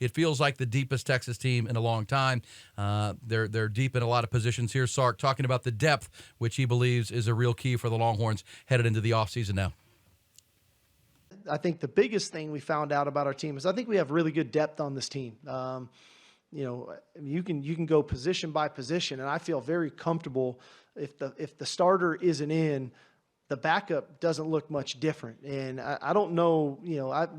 it feels like the deepest Texas team in a long time. They're deep in a lot of positions here. Sark talking about the depth, which he believes is a real key for the Longhorns headed into the offseason now. I think the biggest thing we found out about our team is I think we have really good depth on this team. You can go position by position, and I feel very comfortable if the starter isn't in, the backup doesn't look much different. And I don't know,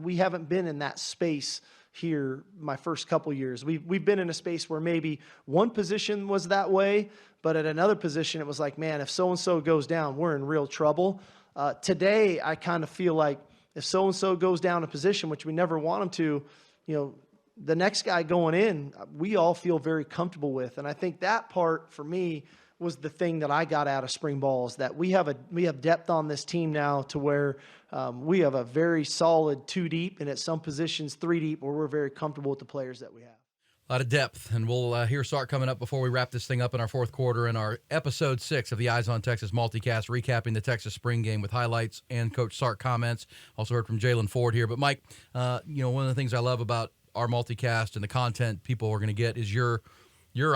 we haven't been in that space here my first couple years. We've been in a space where maybe one position was that way, but at another position it was like, man, if so-and-so goes down, we're in real trouble. Today, I kind of feel like if so-and-so goes down a position, which we never want them to, the next guy going in, we all feel very comfortable with. And I think that part for me was the thing that I got out of spring ball, is that we have depth on this team now to where we have a very solid 2 deep, and at some positions 3 deep, where we're very comfortable with the players that we have. A lot of depth, and we'll hear Sark coming up before we wrap this thing up in our fourth quarter in our episode 6 of the Eyes on Texas multicast, recapping the Texas spring game with highlights and Coach Sark comments. Also heard from Jalen Ford here. But, Mike, one of the things I love about our multicast and the content people are going to get is your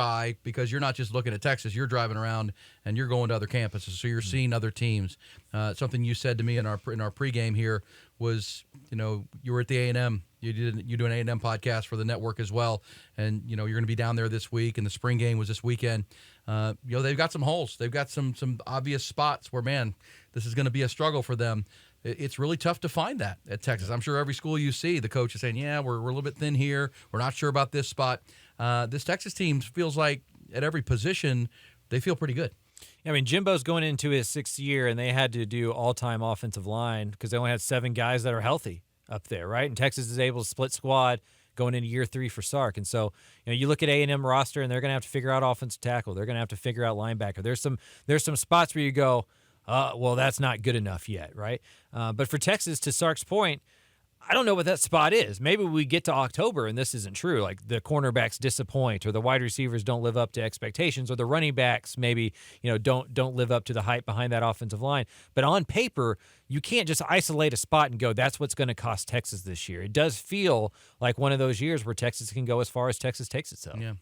eye, because you're not just looking at Texas, you're driving around and you're going to other campuses, so you're seeing other teams. Something you said to me in our pregame here was, you were at the A&M. You do an A&M podcast for the network as well, and you're going to be down there this week, and the spring game was this weekend. They've got some holes. They've got some obvious spots where, man, this is going to be a struggle for them. It's really tough to find that at Texas. I'm sure every school you see, the coach is saying, yeah, we're a little bit thin here. We're not sure about this spot. This Texas team feels like at every position they feel pretty good. I mean, Jimbo's going into his 6th year, and they had to do all-time offensive line because they only had 7 guys that are healthy up there, right? And Texas is able to split squad going into year 3 for Sark. And so, you look at A&M roster, and they're going to have to figure out offensive tackle. They're going to have to figure out linebacker. There's some spots where you go, well, that's not good enough yet, right? But for Texas, to Sark's point, I don't know what that spot is. Maybe we get to October and this isn't true. Like the cornerbacks disappoint, or the wide receivers don't live up to expectations, or the running backs maybe don't live up to the hype behind that offensive line. But on paper, you can't just isolate a spot and go, that's what's going to cost Texas this year. It does feel like one of those years where Texas can go as far as Texas takes itself. Yeah,